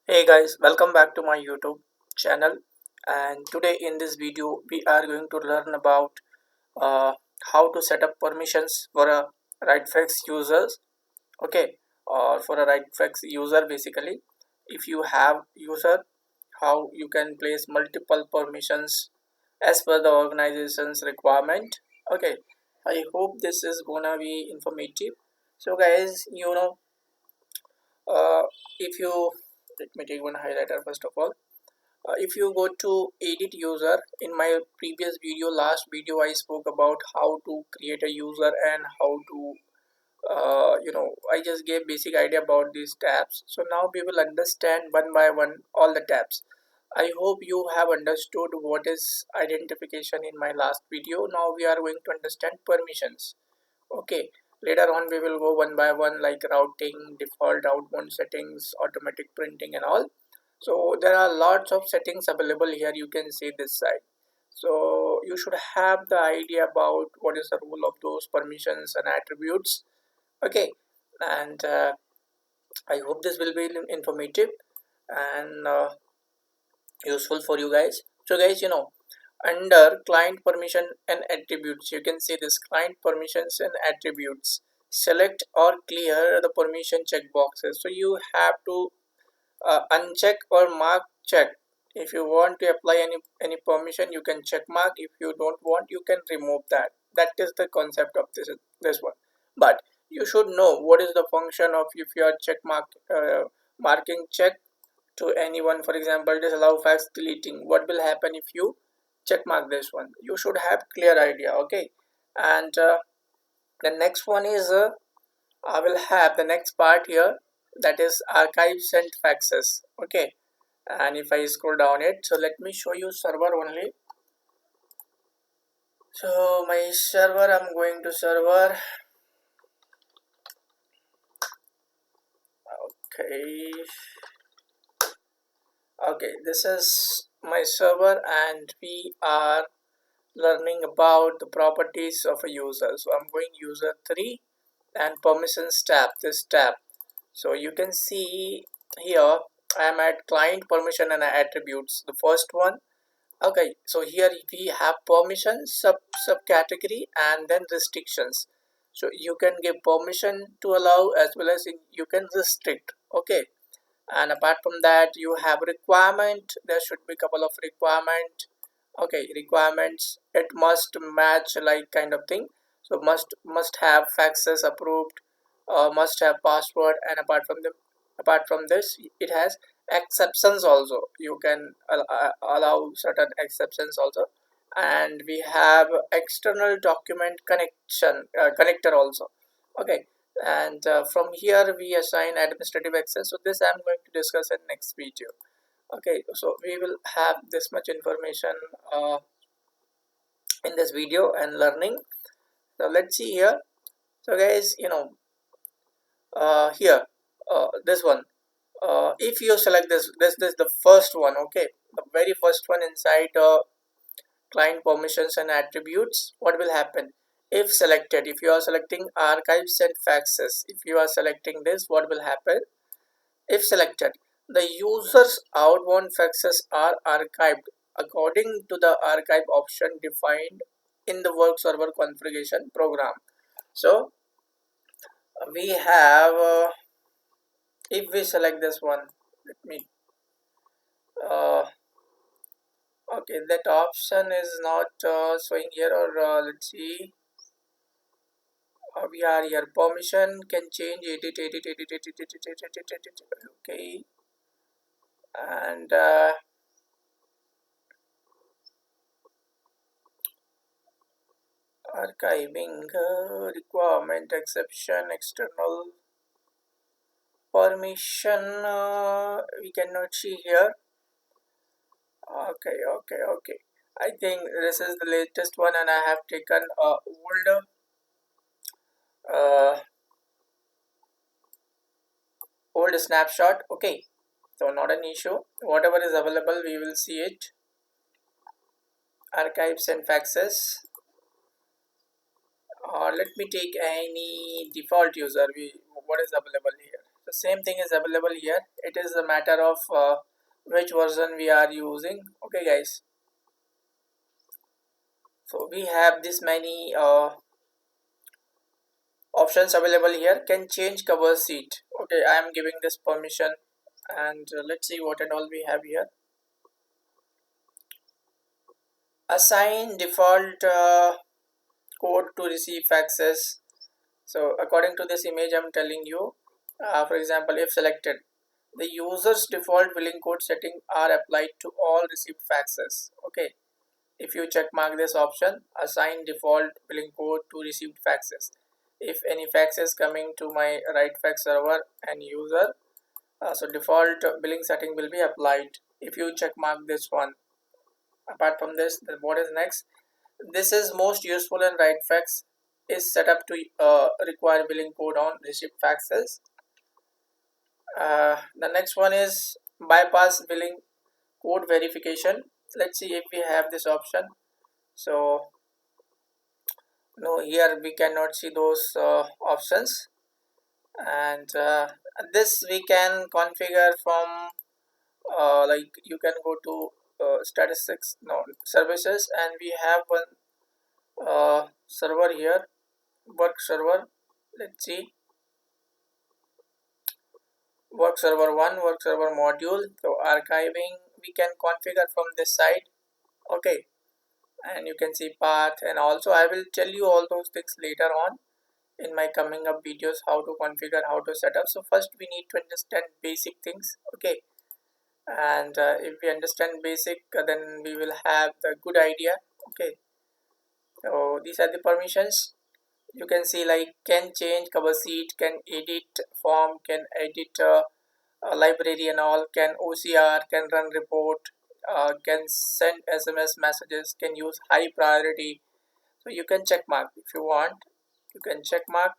Hey guys, welcome back to my YouTube channel. And today in this video we are going to learn about uh, how to set up permissions for a RightFax users. Okay, or for a RightFax user basically, if you have user, how you can place multiple permissions as per the organization's requirement. Okay, I hope this is gonna be informative. So guys, uh, if you let me take one highlighter first of all. If you go to edit user, in my previous video, last video, I spoke about how to create a user and how to I just gave basic idea about these tabs. So now we will understand one by one all the tabs. I hope you have understood what is identification in my last video. Now we are going to understand permissions. Okay, later on we will go one by one like routing, default outbound settings, automatic printing and all. So there are lots of settings available here, you can see this side. So you should have the idea about what is the role of those permissions and attributes. Okay, and I hope this will be informative and useful for you guys. So guys, under client permission and attributes, you can see this client permissions and attributes. Select or clear the permission checkboxes. So you have to uncheck or mark check. If you want to apply any permission, you can check mark. If you don't want, you can remove that. That is the concept of this one. But you should know what is the function of if you are check mark marking check to anyone. For example, disallow fax deleting. What will happen if you check mark this one? You should have clear idea. Okay, and the next one is I will have the next part here, that is archive sent faxes. Okay, and if I scroll down it, so let me show you server only. So my server, I'm going to server. Okay, okay, this is my server and we are learning about the properties of a user. So I'm going user 3 and permissions tab, this tab. So you can see here I am at client permission and attributes, the first one. Okay, so here we have permissions, subcategory and then restrictions. So you can give permission to allow as well as you can restrict. Okay, and apart from that you have requirement. There should be couple of requirement. Okay, requirements, it must match like kind of thing. So must have faxes approved, must have password, and apart from this it has exceptions also. You can allow certain exceptions also. And we have external document connection connector also. Okay, and from here we assign administrative access. So this I'm going to discuss in next video. Okay, so we will have this much information in this video and learning. So let's see here. So guys, here this one, if you select this the first one. Okay, the very first one inside client permissions and attributes, what will happen if selected? If you are selecting archive sent faxes, if you are selecting this, what will happen if selected? The user's outbound faxes are archived according to the archive option defined in the work server configuration program. So we have if we select this one, let me okay, that option is not showing here, or let's see. We are here, permission can change, edit. Okay, and archiving, requirement, exception, external permission, we cannot see here. Okay, I think this is the latest one and I have taken a older uh, old snapshot. Okay, so not an issue, whatever is available we will see it. Archives and faxes, or let me take any default user, what is available here. the same thing is available here. It is a matter of which version we are using. Okay guys, so we have this many options available here. Can change cover sheet. Okay, I am giving this permission, and let's see what and all we have here. Assign default code to receive faxes. So according to this image, I'm telling you, for example, if selected, the user's default billing code setting are applied to all received faxes. Okay, if you check mark this option, assign default billing code to received faxes. If any fax is coming to my RightFax server and user, so default billing setting will be applied. If you check mark this one. Apart from this, then what is next? This is most useful in RightFax is set up to require billing code on received faxes. The next one is bypass billing code verification. Let's see if we have this option. So no, here we cannot see those options, and this we can configure from like you can go to statistics, no, services, and we have one server here, work server. Let's see, work server 1, work server module. So archiving we can configure from this side. Okay, and you can see path, and also I will tell you all those things later on in my coming up videos, how to configure, how to set up. So first we need to understand basic things. Okay, and if we understand basic, then we will have the good idea. Okay, so these are the permissions. You can see like can change cover sheet, can edit form, can edit library and all, can OCR, can run report, can send SMS messages, can use high priority. So you can check mark if you want, you can check mark.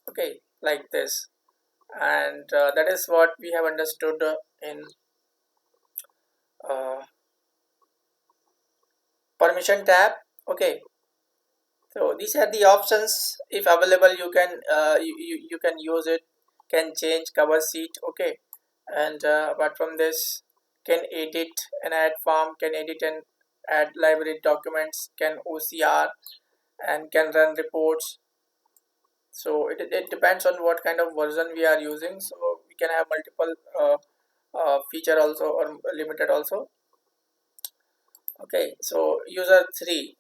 Okay, like this, and that is what we have understood in uh, permission tab. Okay, so these are the options. If available, you can you can use it. Can change cover sheet. Okay, and apart from this, can edit and add form, can edit and add library documents, can OCR, and can run reports. So it depends on what kind of version we are using. So we can have multiple feature also, or limited also. Okay, so user 3,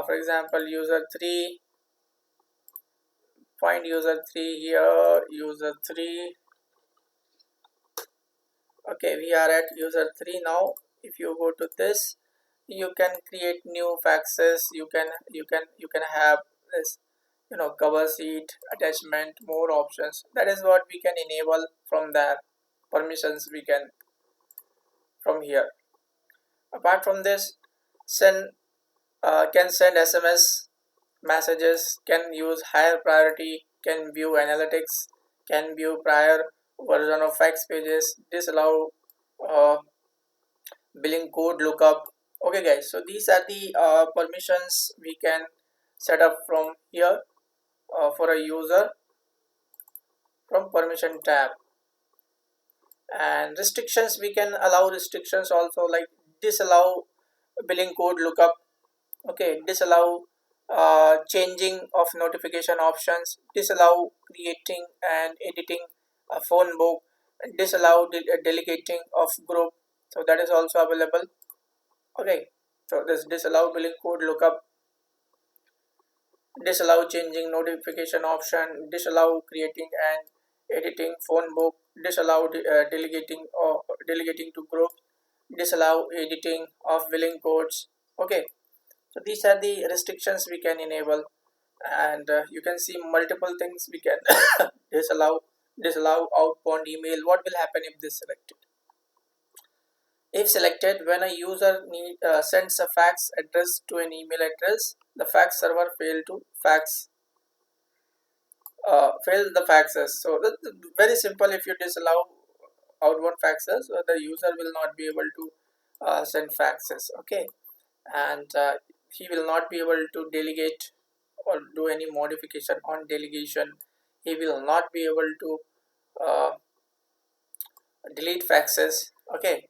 for example, user 3, find user 3 here, user 3. Okay, we are at user 3 now. If you go to this, you can create new faxes. You can have this, cover sheet, attachment, more options. That is what we can enable from there. Permissions we can from here. Apart from this, send can send SMS messages, can use higher priority, can view analytics, can view prior version of fax pages, disallow uh, billing code lookup. Okay guys, so these are the permissions we can set up from here for a user from permission tab. And restrictions, we can allow restrictions also, like disallow billing code lookup. Okay, disallow changing of notification options, disallow creating and editing a phone book, disallow delegating of group. So that is also available. Okay, so this disallow billing code lookup, disallow changing notification option, disallow creating and editing phone book, disallow delegating or delegating to group, disallow editing of billing codes. Okay, so these are the restrictions we can enable, and you can see multiple things we can disallow outbound email. What will happen if this selected? If selected, when a user sends a fax address to an email address, the fax server fail the faxes. So that's very simple. If you disallow outbound faxes, the user will not be able to send faxes. Okay, and he will not be able to delegate or do any modification on delegation. He will not be able to uh, delete faxes. Okay,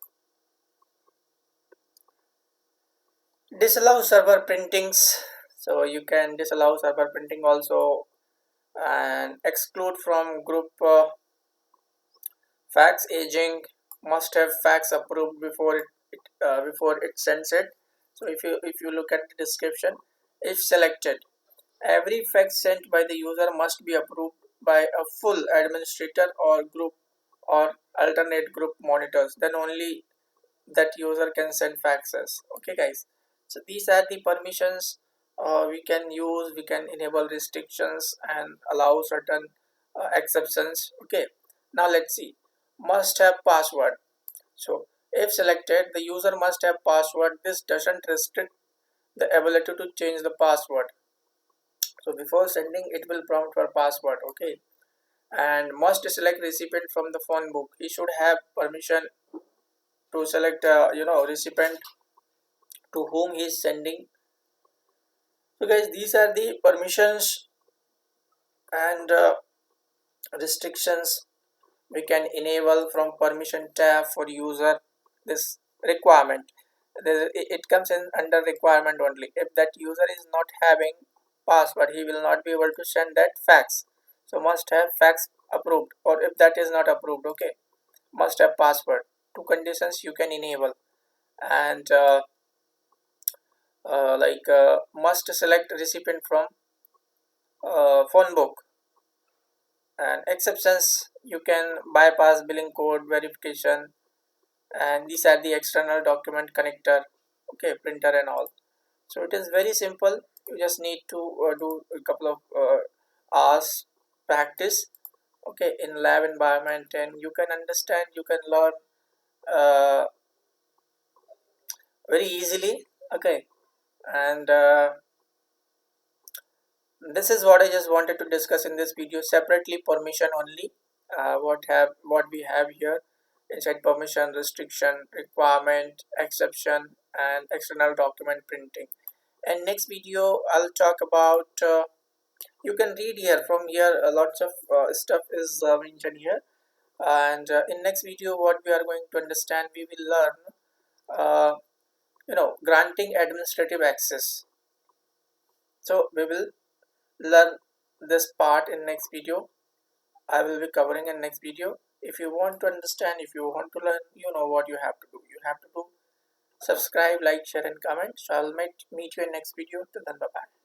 disallow server printings, so you can disallow server printing also, and exclude from group fax aging. Must have fax approved before it sends it. So if you look at the description, if selected, every fax sent by the user must be approved by a full administrator or group or alternate group monitors. Then only that user can send faxes. Okay, guys. So these are the permissions we can use. We can enable restrictions and allow certain exceptions. Okay. Now let's see. Must have password. So if selected, the user must have password. This doesn't restrict the ability to change the password. So before sending, it will prompt for password. Okay. And must select recipient from the phone book. He should have permission to select recipient to whom he is sending. So guys, these are the permissions and restrictions we can enable from permission tab for user. This requirement, it comes in under requirement only. If that user is not having password, he will not be able to send that fax. So must have fax approved, or if that is not approved, okay, must have password. Two conditions you can enable. And must select recipient from phone book. And exceptions, you can bypass billing code verification, and these are the external document connector, okay, printer and all. So it is very simple. You just need to do a couple of hours practice, okay, in lab environment, and you can understand, you can learn uh, very easily. Okay, and this is what I just wanted to discuss in this video. Separately, permission only, what we have here inside: permission, restriction, requirement, exception, and external document printing. And next video I'll talk about, you can read here, from here lots of stuff is mentioned here. And in next video, what we are going to understand, we will learn granting administrative access. So we will learn this part in next video. I will be covering in next video. If you want to understand, if you want to learn, you know what you have to do. You have to do subscribe, like, share and comment. So I'll meet you in next video. Till then, bye bye.